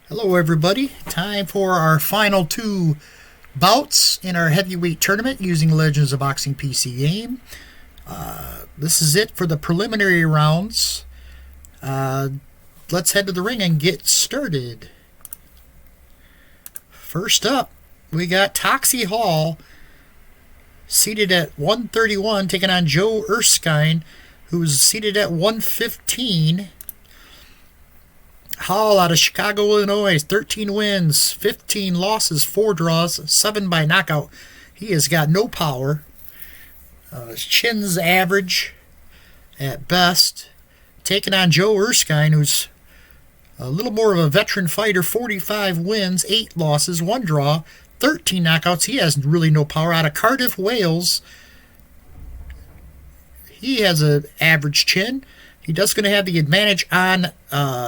Hello everybody, time for our final two bouts in our heavyweight tournament using Legends of Boxing PC game. This is it for the preliminary rounds. Let's head to the ring and get started. First up, we got Toxie Hall, seated at 131, taking on Joe Erskine, who's seated at 115. Hall out of Chicago, Illinois, 13 wins, 15 losses, 4 draws, 7 by knockout. He has got no power. His chin's average at best. Taking on Joe Erskine, who's a little more of a veteran fighter, 45 wins, 8 losses, 1 draw, 13 knockouts. He has really no power. Out of Cardiff, Wales, he has an average chin. He does going to have the advantage on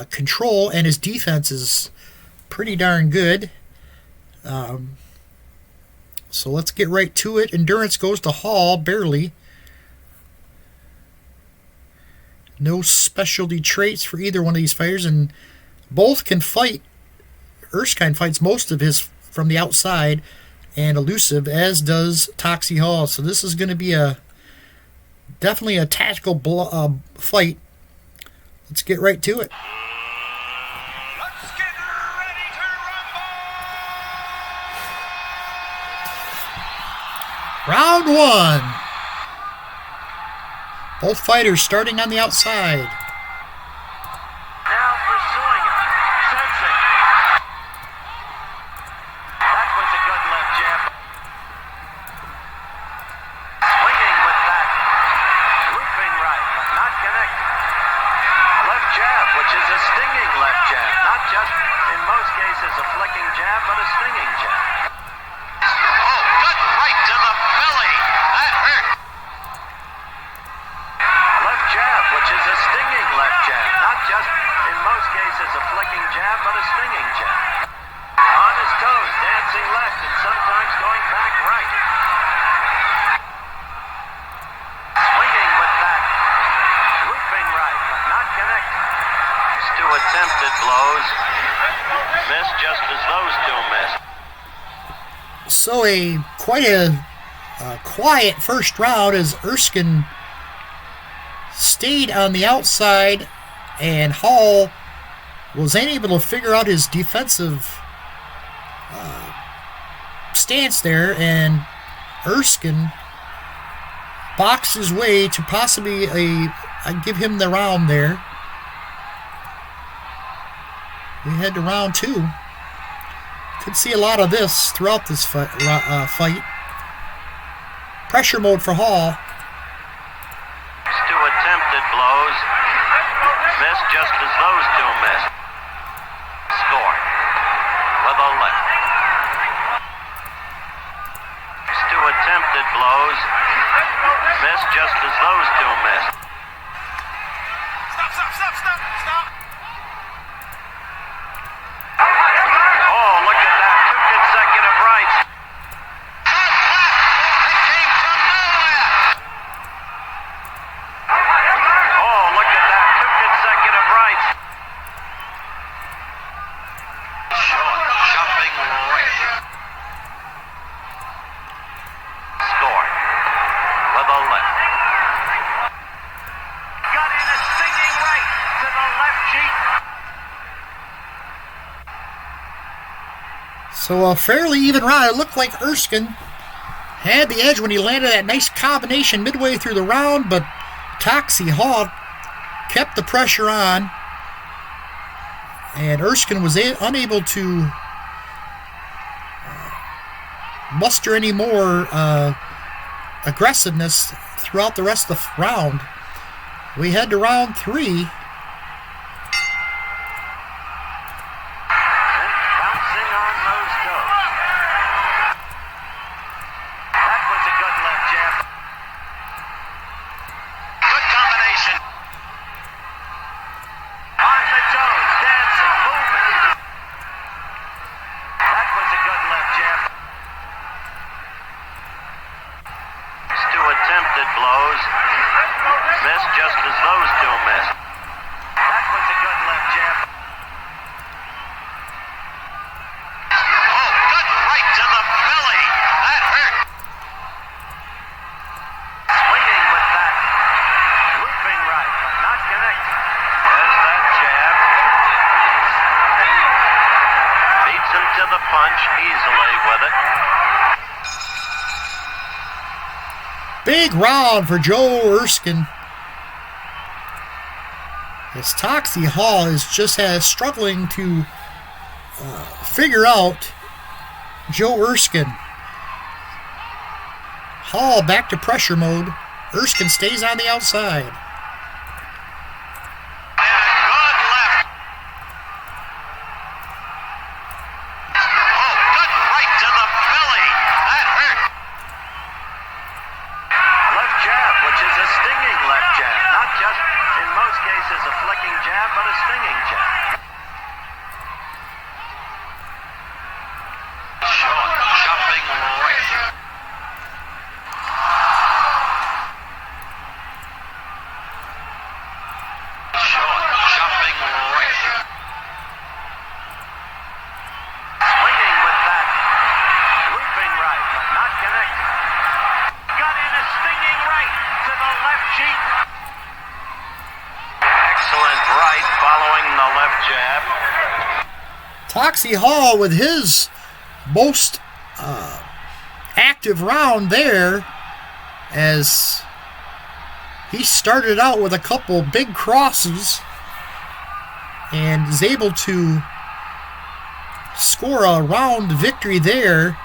control, and his defense is pretty darn good. So let's get right to it. Endurance goes to Hall, barely. No specialty traits for either one of these fighters, and both can fight. Erskine fights most of his from the outside and elusive, as does Toxie Hall. So this is going to be definitely a tactical fight. Let's get right to it. Let's get ready to rumble! Round 1. Both fighters starting on the outside. Now pursuing it. Sensing. That was a good left jab. Swinging with that. Looping right, but not connected. Left jab, which is a stinging left jab. Not just, in most cases, a flicking jab, but a stinging jab. Oh, good right to the belly. That hurt. Left jab, which is a stinging left jab. Not just, in most cases, a flicking jab, but a stinging jab. On his toes, dancing left and sometimes going back right. Swinging with that. Looping right, but not connected. These two attempted blows. Missed just as those two missed. So quite a quiet first round as Erskine stayed on the outside, and Hall was unable to figure out his defensive stance there, and Erskine boxed his way to possibly give him the round there. We head to round 2. Could see a lot of this throughout this fight. Pressure mode for Hall. Two attempted blows. Missed just as those two missed. Score with a left. Two attempted blows. Missed just as those two missed. Stop. Oh, look at that. 2 consecutive rights. It came from nowhere. Oh, look at that. 2 consecutive rights. Short, chopping right. Score with a left. Got in a stinging right to the left cheek. So a fairly even round. It looked like Erskine had the edge when he landed that nice combination midway through the round, but Toxie Hall kept the pressure on, and Erskine was unable to muster any more aggressiveness throughout the rest of the round. We head to round 3. Bouncing on those toes. That was a good left jab. Good combination. On the toes, dancing, moving. That was a good left jab. These 2 attempted blows. Missed just as those two missed. That was a good left jab. the belly. That hurt. Swinging with that looping right, but not connected. There's that jab. Beats him to the punch easily with it. Big round for Joe Erskine. As Toxie Hall is just struggling to figure out Joe Erskine. Hall back to pressure mode. Erskine stays on the outside. Toxie Hall with his most active round there, as he started out with a couple big crosses and is able to score a round victory there.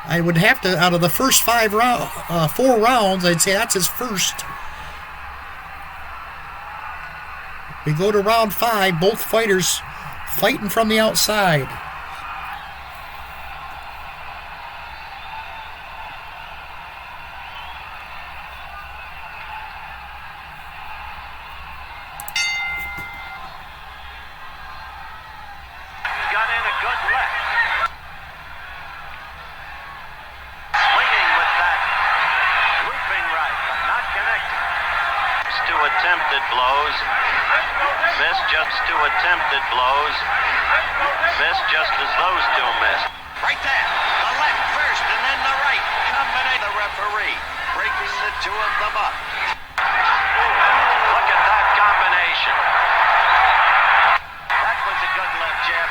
I would have to, out of the first 4 rounds, I'd say that's his first. We go to round 5, both fighters fighting from the outside. Got in a good left. Swinging with that looping right, but not connected. To attempted blows. Missed just to attempted blows. Missed just as those two missed. Right there. The left first and then the right. Combinate the referee. Breaking the two of them up. Look at that combination. That was a good left jab.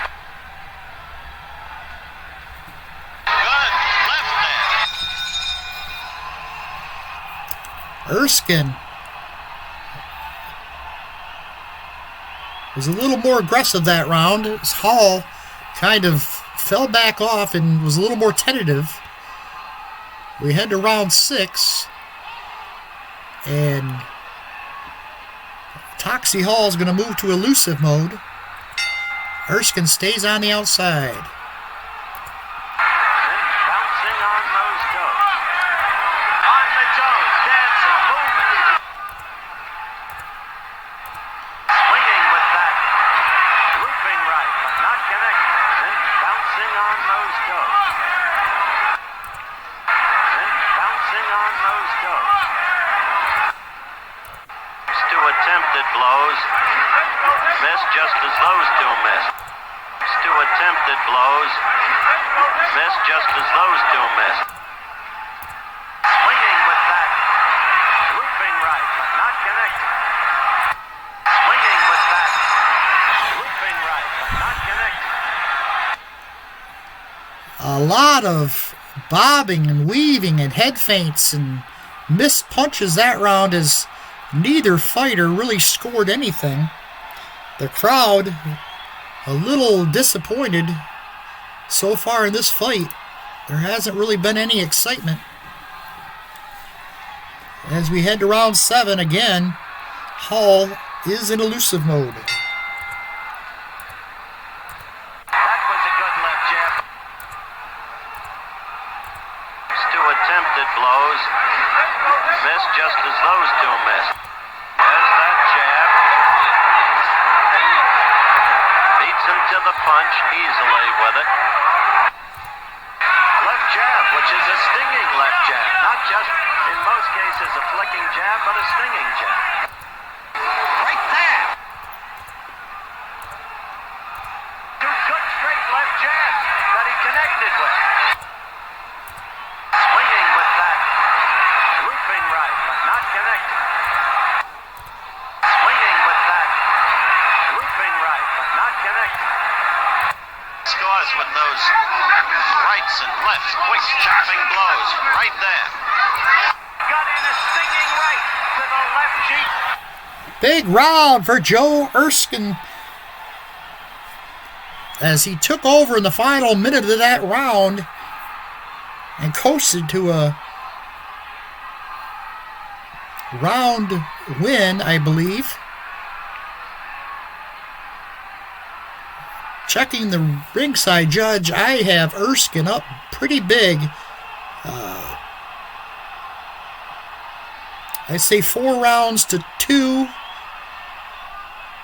Good left there. Erskine was a little more aggressive that round. Hall kind of fell back off and was a little more tentative. We head to round 6, and Toxie Hall is going to move to elusive mode. Erskine stays on the outside. Bouncing on those toes. On the toes, dancing, moving. Swinging with that looping right, but not connected. Then bouncing on those toes. Then bouncing on those toes. To attempted blows. Missed just as those two missed. To attempted blows. Missed just as those two missed. Swinging with that looping right, but not connected. Swinging with that looping right, but not connected. A lot of bobbing and weaving and head feints and missed punches that round, as neither fighter really scored anything. The crowd a little disappointed so far in this fight. There hasn't really been any excitement. As we head to round 7 again, Hall is in elusive mode. That was a good left jab. To attempted blows. Missed just as those two missed. There's that jab. Beats him to the punch easily with it. Left jab, which is a stinging left jab. Not just, in most cases, a flicking jab, but a stinging jab. Right there. Two good straight left jabs that he connected with. does with those rights and lefts, quick chopping blows right there. Got in a stinging right to the left cheek. Big round for Joe Erskine as he took over in the final minute of that round and coasted to a round win, I believe. Checking the ringside judge, I have Erskine up pretty big. I say 4 rounds to 2,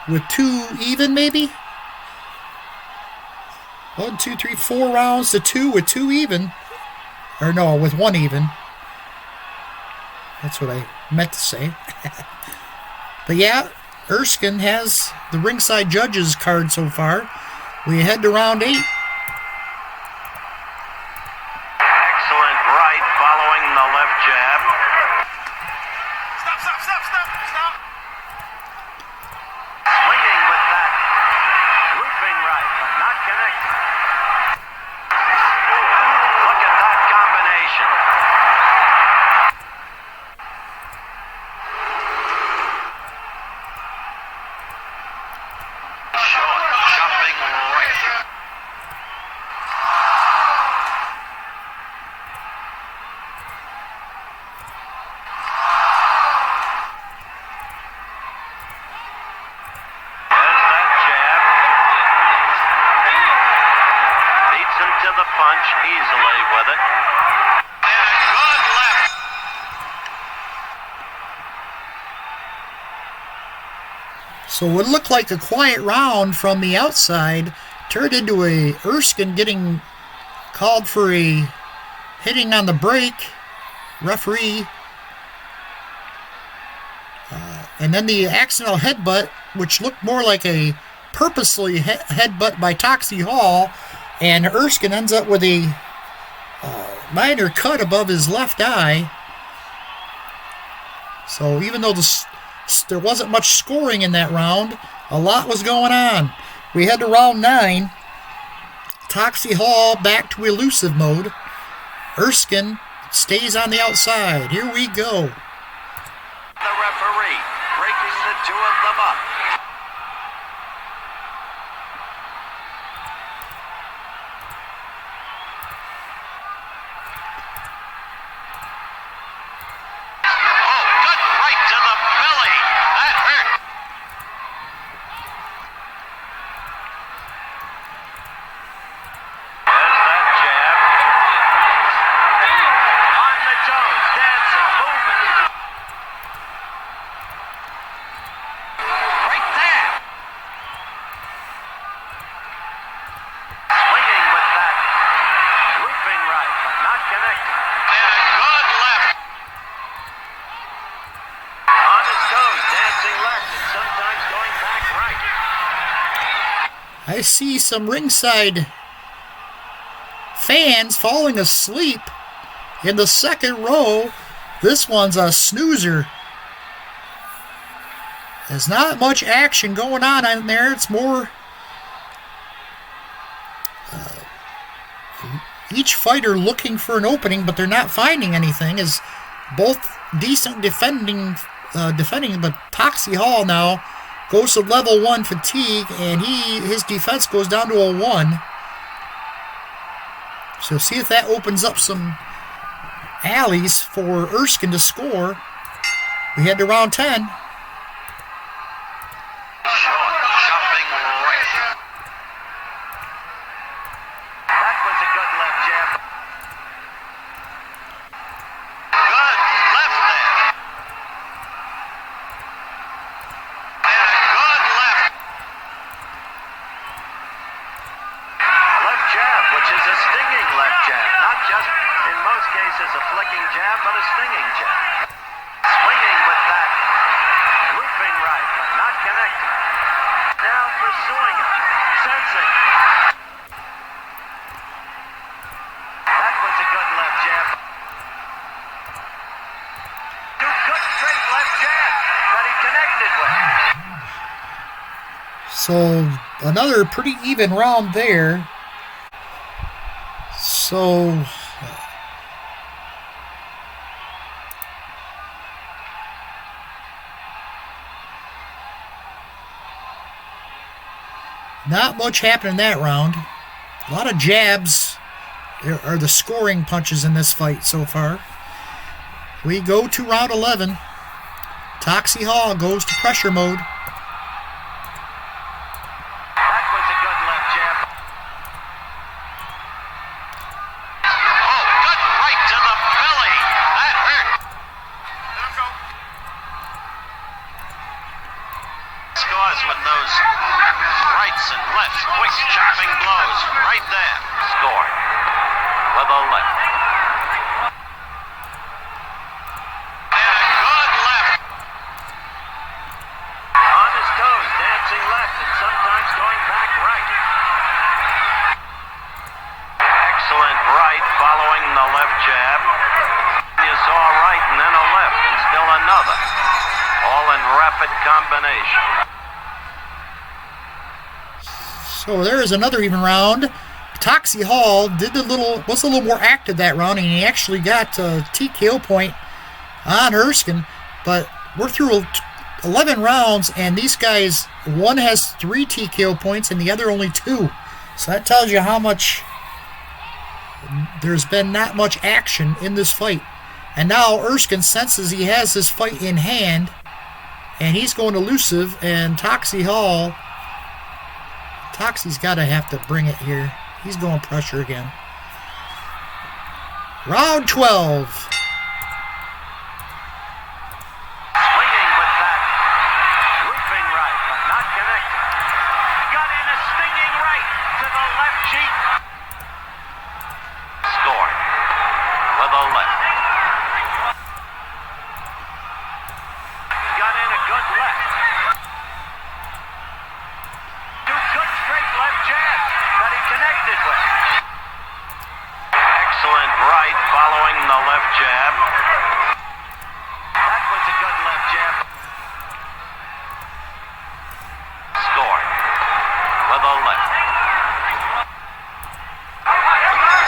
with 2 even maybe. 1, 2, 3, 4 rounds to 2 with 2 even. Or no, with 1 even. That's what I meant to say. But yeah, Erskine has the ringside judges card so far. We head to round 8. Excellent right following the left jab. Stop. Swinging with that looping right, but not connecting. Look at that combination. Short, chopping right. To the punch easily with it. And a good left. So what looked like a quiet round from the outside turned into a Erskine getting called for a hitting on the break. Referee. And then the accidental headbutt, which looked more like a purposely headbutt by Toxie Hall. And Erskine ends up with a minor cut above his left eye. So even though there wasn't much scoring in that round, a lot was going on. We head to round 9. Toxie Hall back to elusive mode. Erskine stays on the outside. Here we go. The referee breaking the two of them up. I see some ringside fans falling asleep in the second row. This one's a snoozer. There's not much action going on in there. It's more each fighter looking for an opening, but they're not finding anything. Is both decent defending, but Toxie Hall now goes to level 1 fatigue, and his defense goes down to a 1. So see if that opens up some alleys for Erskine to score. We head to round 10. So another pretty even round there. So not much happened in that round. A lot of jabs are the scoring punches in this fight so far. We go to round 11. Toxie Hall goes to pressure mode. That was a good left jab. Oh, good right to the belly. That hurt. Let him go. Scores with those rights and lefts. Quick chopping blows right there. Scored with a left. Left and sometimes going back right. Excellent right following the left jab. You saw a right and then a left and still another. All in rapid combination. So there is another even round. Toxie Hall was a little more active that round, and he actually got a TKO point on Erskine. But we're through 11 rounds, and these guys, one has 3 TKO points and the other only 2. So that tells you how much there's been not much action in this fight. And now Erskine senses he has this fight in hand, and he's going elusive, and Toxie's got to have to bring it here. He's going pressure again. Round 12. Excellent right following the left jab. That was a good left jab. Scored with a left.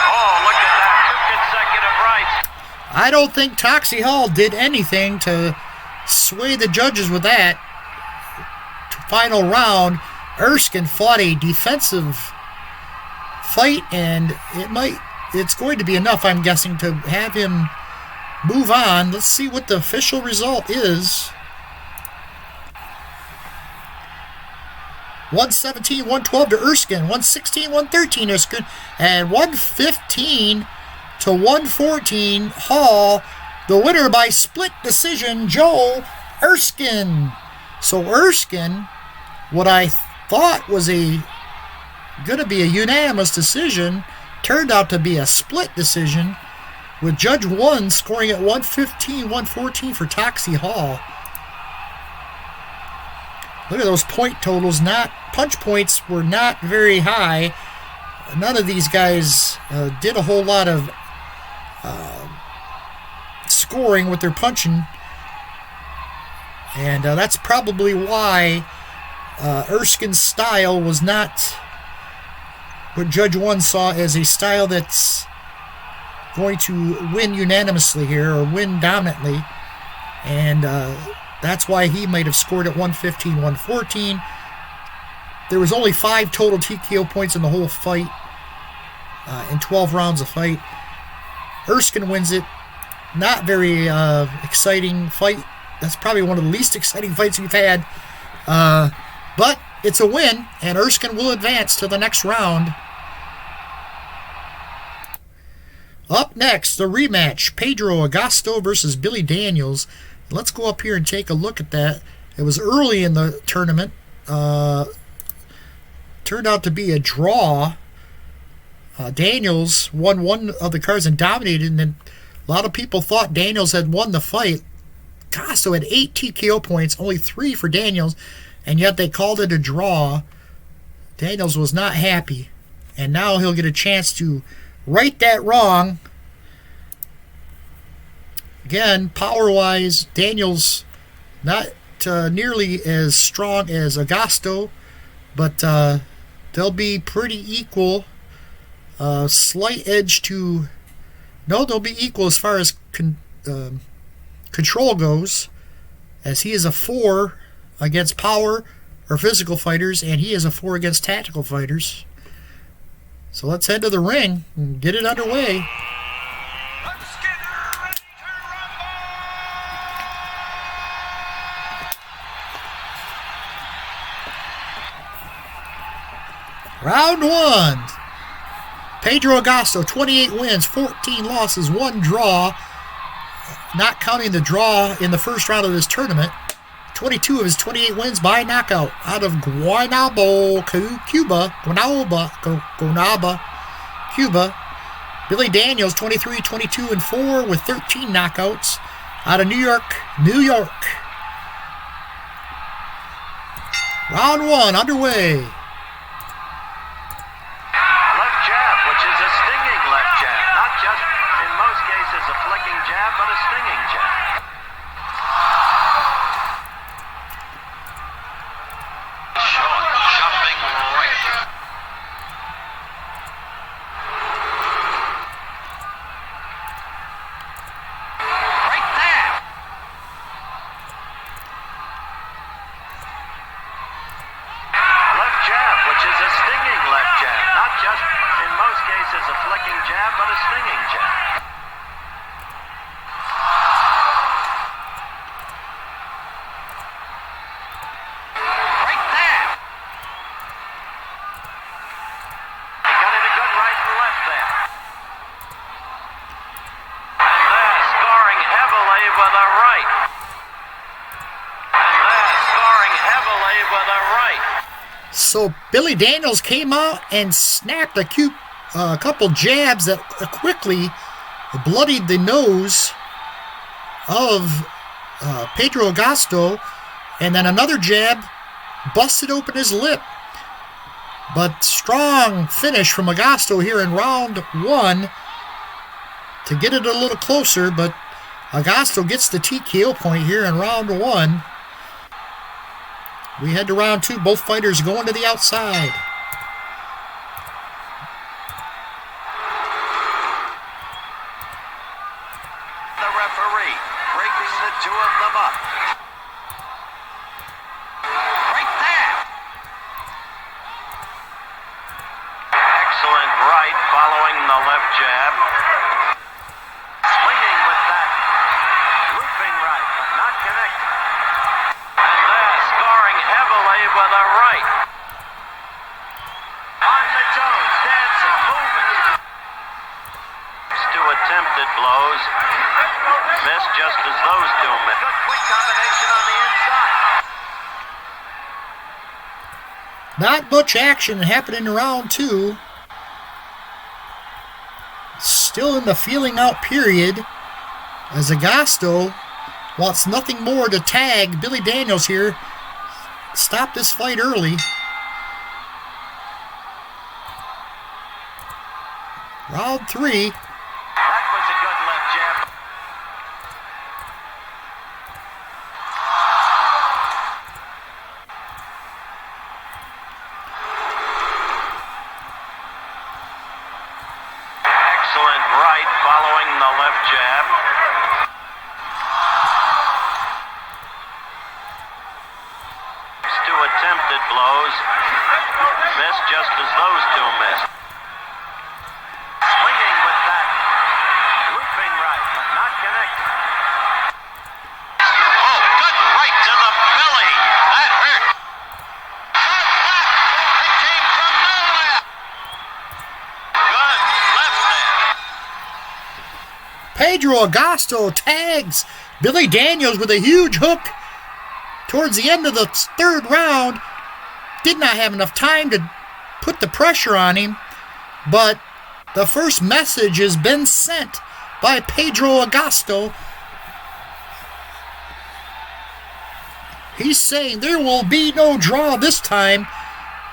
Oh, look at that. 2 consecutive rights. I don't think Toxie Hall did anything to sway the judges with that. Final round, Erskine fought a defensive fight, and it's going to be enough, I'm guessing, to have him move on. Let's see what the official result is. 117, 112 to Erskine, 116, 113 Erskine, and 115 to 114 Hall. The winner by split decision, Joe Erskine. So Erskine, what I thought was going to be a unanimous decision, turned out to be a split decision, with Judge 1 scoring at 115, 114 for Toxie Hall. Look at those point totals. Punch points were not very high. None of these guys did a whole lot of scoring with their punching. And that's probably why Erskine's style was not what Judge 1 saw as a style that's going to win unanimously here, or win dominantly. And that's why he might have scored at 115, 114. There was only 5 total TKO points in the whole fight, in 12 rounds of fight. Erskine wins it. Not very exciting fight. That's probably one of the least exciting fights we've had. But it's a win, and Erskine will advance to the next round. Up next, the rematch. Pedro Agosto versus Billy Daniels. Let's go up here and take a look at that. It was early in the tournament. Turned out to be a draw. Daniels won one of the cards and dominated, and then a lot of people thought Daniels had won the fight. Agosto had 8 TKO points, only 3 for Daniels, and yet they called it a draw. Daniels was not happy, and now he'll get a chance to right that wrong. Again, power-wise, Daniels not nearly as strong as Agosto, but they'll be pretty equal. Slight edge to... No, they'll be equal as far as control goes, as he is a 4 against power or physical fighters, and he is a 4 against tactical fighters. So let's head to the ring and get it underway. Round 1. Pedro Agosto, 28 wins, 14 losses, 1 draw. Not counting the draw in the first round of this tournament. 22 of his 28 wins by knockout out of Guaynabo, Cuba. Guaynabo, Cuba. Billy Daniels, 23, 22, and 4 with 13 knockouts out of New York, New York. Round 1 underway. Left jab, which is a stinging left jab. Not just, in most cases, a flicking jab, but a stinging jab. A flicking jab, but a stinging jab. Right there. He got in a good right and left there. And there, scoring heavily with a right. And there, scoring heavily with a right. So Billy Daniels came out and snapped a couple jabs that quickly bloodied the nose of Pedro Agosto, and then another jab busted open his lip. But strong finish from Agosto here in round 1 to get it a little closer, but Agosto gets the TKO point here in round 1. We head to round 2, both fighters going to the outside. Two of them up. Right there. Excellent right following the left jab. Swinging with that looping right, but not connecting. And there, scoring heavily with a right. On the toes, dancing, moving. Two attempted blows. Missed just as those two missed. Good quick combination on the inside. Not much action happening in round 2. Still in the feeling out period, as Agosto wants nothing more to tag Billy Daniels here. Stop this fight early. Round 3. That was a good left jab. Excellent right following the left jab. Two attempted blows. Missed just as those two missed. Swinging with that looping right, but not connecting. Oh, good right to the belly. That hurt. It came from nowhere. Good left there. Pedro Agosto tags Billy Daniels with a huge hook towards the end of the 3rd round. Did not have enough time to put the pressure on him, but the first message has been sent by Pedro Agosto. He's saying there will be no draw this time.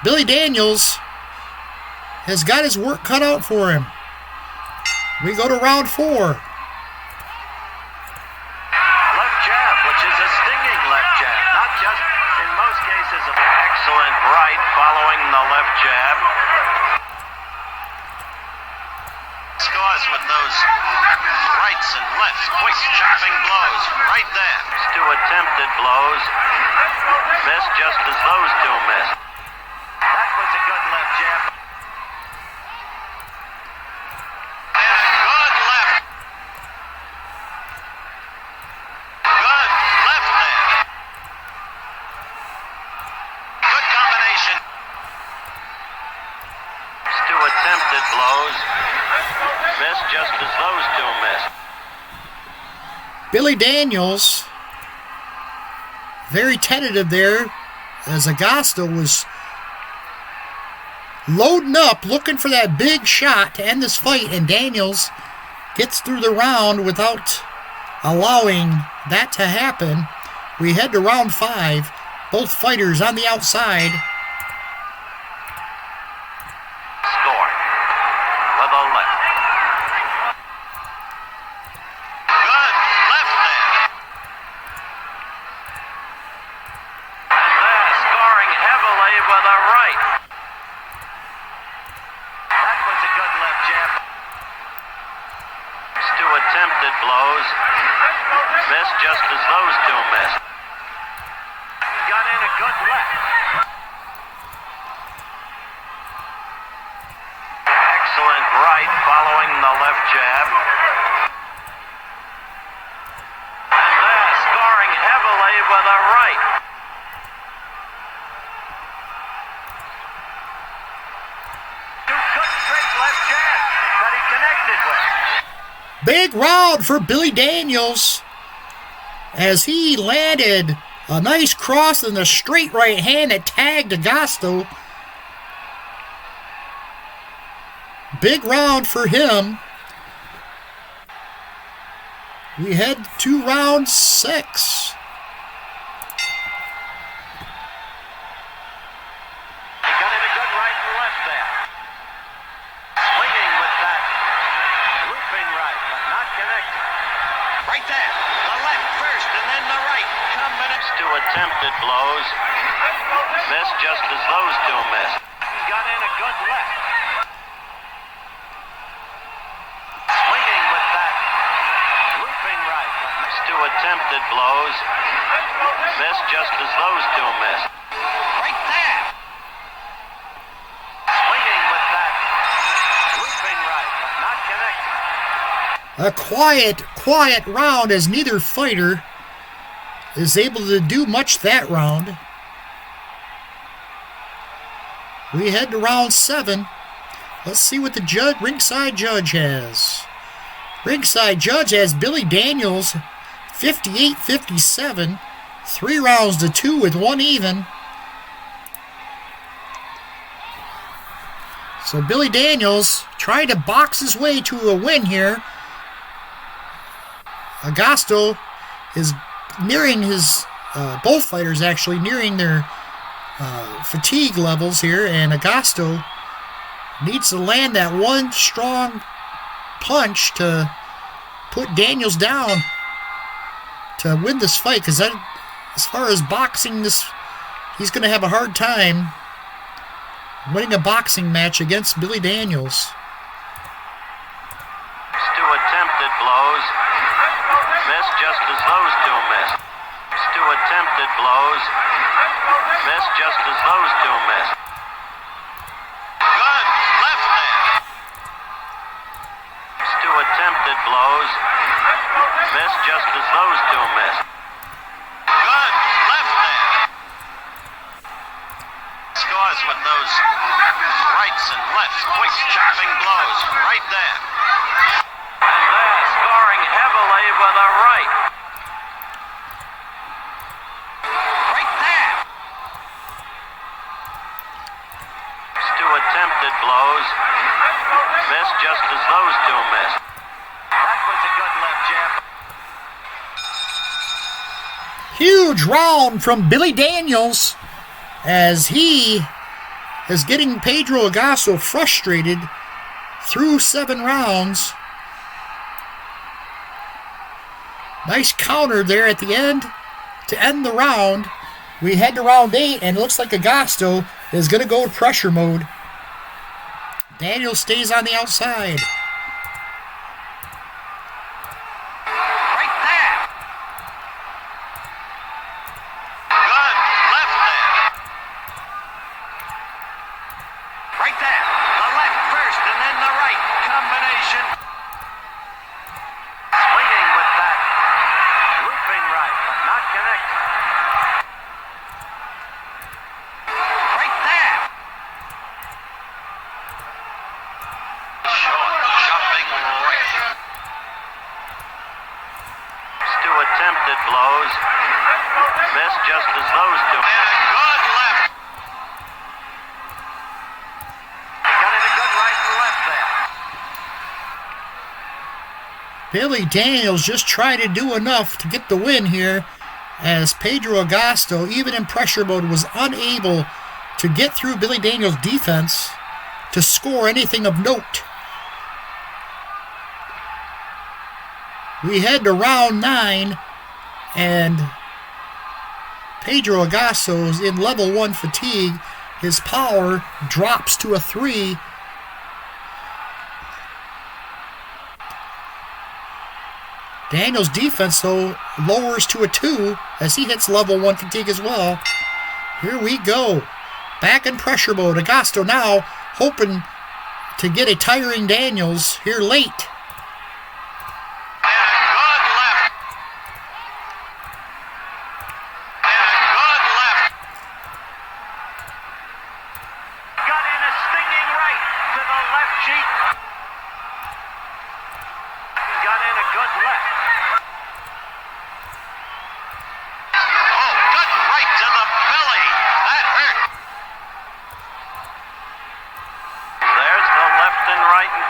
Billy Daniels has got his work cut out for him. We go to round 4. Left jab, which is a stinging left jab. Not just, in most cases, an excellent right following the left jab. those rights and lefts, quick chopping blows, right there. Two attempted blows, missed just as those two missed. That was a good left jab. And a good left. Good left there. Good combination. Two attempted blows, missed just as those two missed. Billy Daniels, very tentative there, as Agosto was loading up, looking for that big shot to end this fight, and Daniels gets through the round without allowing that to happen. We head to round 5, both fighters on the outside. Score with a left. Good left there. And they're scoring heavily with a right. That was a good left jab. Two attempted blows, missed just as those two missed. Got in a good left. Excellent right following the left jab. And they're scoring heavily with a right. Two good straight left jabs that he connected with. Big round for Billy Daniels as he landed a nice cross in the straight right hand that tagged Agosto. Big round for him. We head to round 6. He got in a good right and left there. Swinging with that looping right, but not connected. Right there. The left first and then the right. Combination. Two attempted blows. Missed just as those two missed. He got in a good left. Swinging with that looping right, but missed. Two attempted blows. Missed just as those two missed. Right there. Swinging with that looping right, but not connected. A quiet round as neither fighter is able to do much that round. We head to round 7. Let's see what the ringside judge has. Ringside judge has Billy Daniels 58-57. 3 rounds to 2 with 1 even. So Billy Daniels trying to box his way to a win here. Agosto is nearing his, both fighters actually nearing their fatigue levels here, and Agosto needs to land that one strong punch to put Daniels down to win this fight, because as far as boxing, he's going to have a hard time winning a boxing match against Billy Daniels. Two attempted blows. Missed just as those two missed. Two attempted blows. Missed just as those two missed. Good left there. Two attempted blows. Missed just as those two missed. Good left there. Scores with those rights and lefts. Quick chopping blows. Right there. And they're scoring heavily with a right. Right there. Two attempted blows. Missed just as those two missed. That was a good left jab. Huge round from Billy Daniels as he is getting Pedro Agosto frustrated through 7 rounds. Nice counter there at the end to end the round. We head to round 8, and it looks like Agosto is going to go pressure mode. Daniels stays on the outside. first and then the right combination. Swinging with that. Looping right, but not connected. Right there. Short, chopping right. Two attempted blows. Missed just as those two. And a good left. He got in a good right and left there. Billy Daniels just tried to do enough to get the win here, as Pedro Agosto, even in pressure mode, was unable to get through Billy Daniels' defense to score anything of note. We head to round 9, and Pedro Agosto is in level 1 fatigue. His power drops to a 3. Daniels' defense, though, lowers to a 2 as he hits level 1 fatigue as well. Here we go. Back in pressure mode. Agosto now hoping to get a tiring Daniels here late.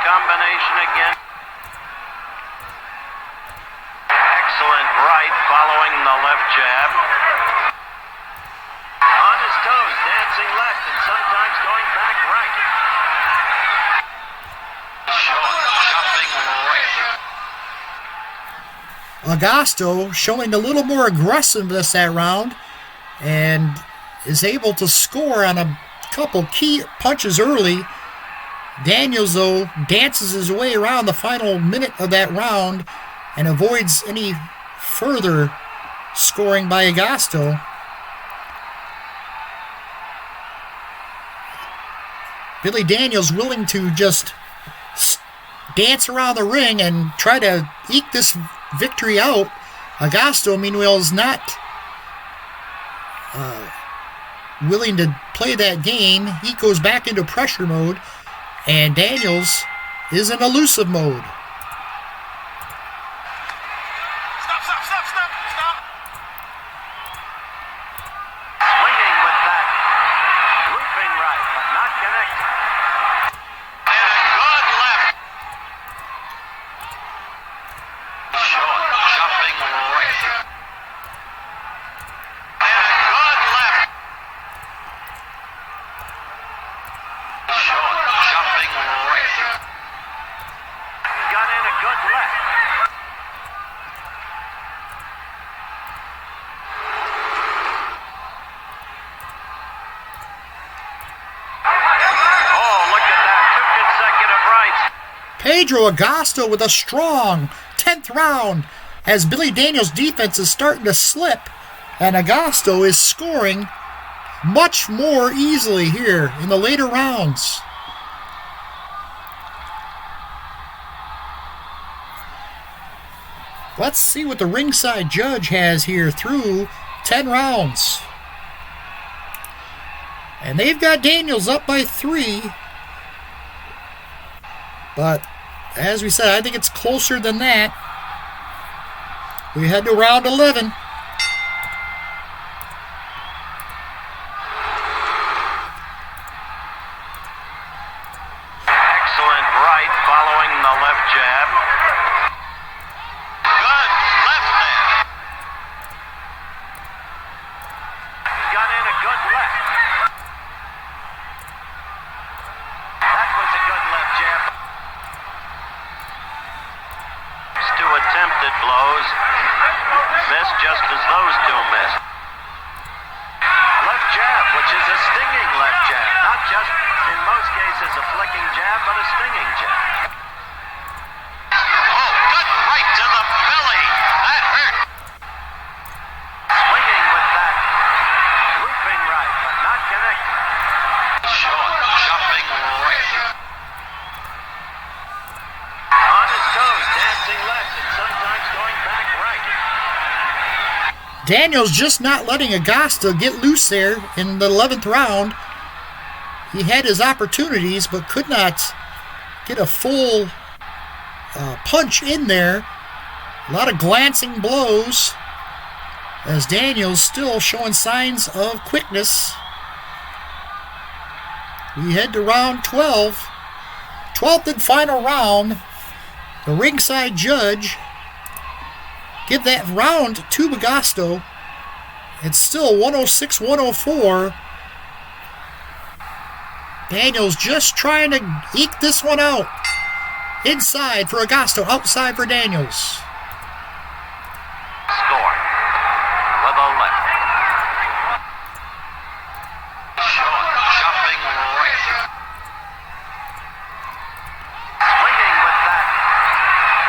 Combination again. Excellent right following the left jab. On his toes, dancing left and sometimes going back right. Short, chopping right. Agosto showing a little more aggressiveness that round and is able to score on a couple key punches early. Daniels, though, dances his way around the final minute of that round and avoids any further scoring by Agosto. Billy Daniels willing to just dance around the ring and try to eke this victory out. Agosto, meanwhile, is not willing to play that game. He goes back into pressure mode. And Daniels is in elusive mode. Stop. Swinging with that. Looping right, but not connected. And a good left. Short, chopping right. And a good left. Short. Right. Got in a good left. Oh, look at that. 2 consecutive rights. Pedro Agosto with a strong 10th round as Billy Daniels' defense is starting to slip, and Agosto is scoring much more easily here in the later rounds. Let's see what the ringside judge has here through 10 rounds. And they've got Daniels up by 3. But, as we said, I think it's closer than that. We head to round 11. Excellent right following the left jab. Good left there. Got in a good left. That was a good left jab. Two attempted blows. Missed just as those two missed. Left jab, which is a stinging left jab. Not just, in most cases, a flicking jab, but a stinging jab. Oh, good right to the belly. That hurt. Swinging with that. Looping right, but not connected. Short, chopping right. Daniels just not letting Agosto get loose there in the 11th round. He had his opportunities, but could not get a full punch in there. A lot of glancing blows as Daniels still showing signs of quickness. We head to round 12. 12th and final round. The ringside judge give that round to Agosto. It's still 106-104. Daniels just trying to eke this one out. Inside for Agosto, outside for Daniels. Score with a left. Short, jumping right. Swinging with that.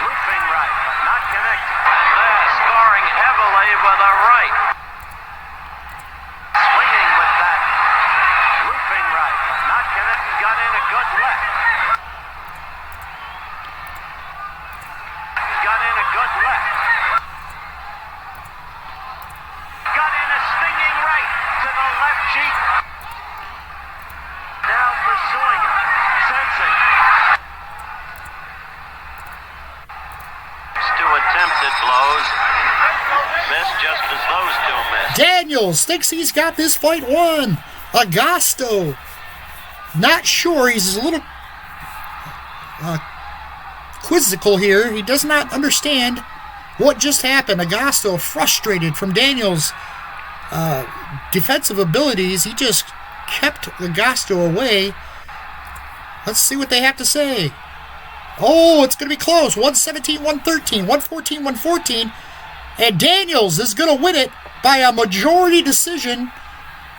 Looping right, but not connected. And there, scoring heavily with a right. Swinging with that. Looping right, but not connected. Got in a good left. Got in a good left. Got in a stinging right to the left cheek. Now pursuing it. Sensing. Two attempted blows. Missed just as those two missed. Daniels thinks he's got this fight won. Agosto, not sure. He's a little quizzical here. He does not understand what just happened. Agosto frustrated from Daniels' defensive abilities. He just kept Agosto away. Let's see what they have to say. Oh, it's going to be close. 117-113, 114-114. And Daniels is going to win it by a majority decision.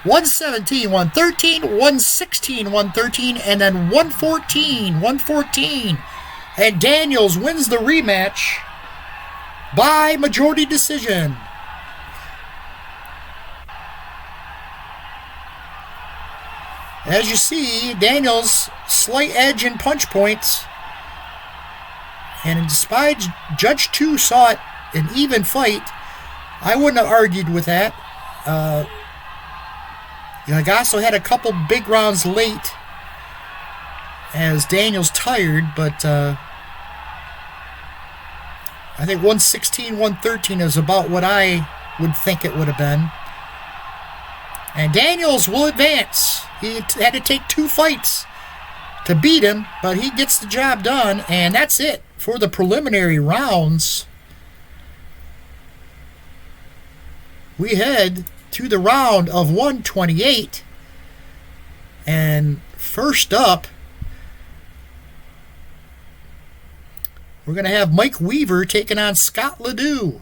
117-113, 116-113, and then 114-114. And Daniels wins the rematch by majority decision. As you see, Daniels' slight edge in punch points. And despite Judge 2 saw it an even fight, I wouldn't have argued with that. Agosto had a couple big rounds late as Daniels tired, but I think 116-113 is about what I would think it would have been. And Daniels will advance. He had to take 2 fights to beat him, but he gets the job done, and that's it for the preliminary rounds. We head to the round of 128, and first up, we're going to have Mike Weaver taking on Scott Ledoux.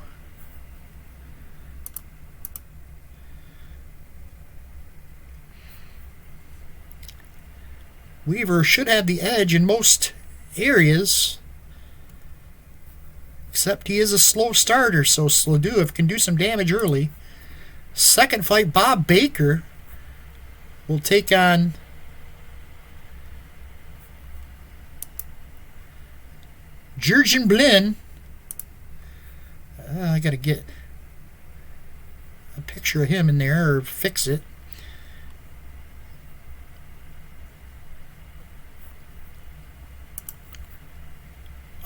Weaver should have the edge in most areas, except he is a slow starter, so Ledoux can do some damage early. Second fight, Bob Baker will take on Jurgen Blin. I got to get a picture of him in there or fix it.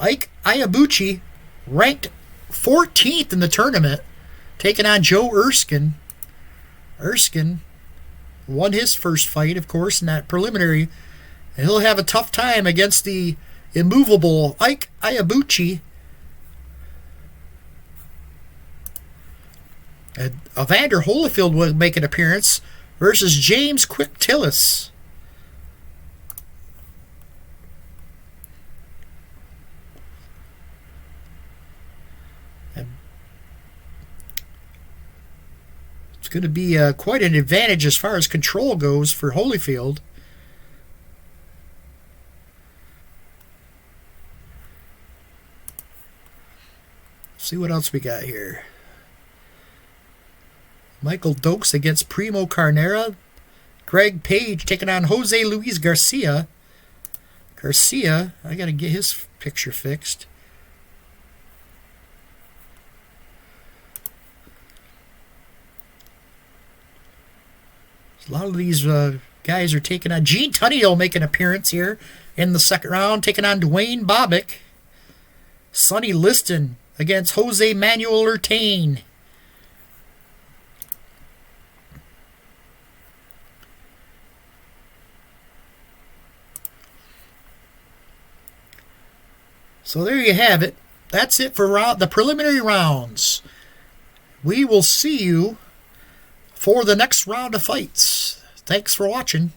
Ike Iabuchi, ranked 14th in the tournament, taking on Joe Erskine. Erskine won his first fight, of course, in that preliminary. And he'll have a tough time against the immovable Ike Iabuchi. Evander Holyfield will make an appearance versus James Quick Tillis. It's going to be quite an advantage as far as control goes for Holyfield. See what else we got here. Michael Dokes against Primo Carnera. Greg Page taking on Jose Luis Garcia. Garcia, I got to get his picture fixed. A lot of these guys are taking on... Gene Tunney will make an appearance here in the second round, taking on Dwayne Bobbick. Sonny Liston against Jose Manuel Urtain. So there you have it. That's it for the preliminary rounds. We will see you for the next round of fights. Thanks for watching.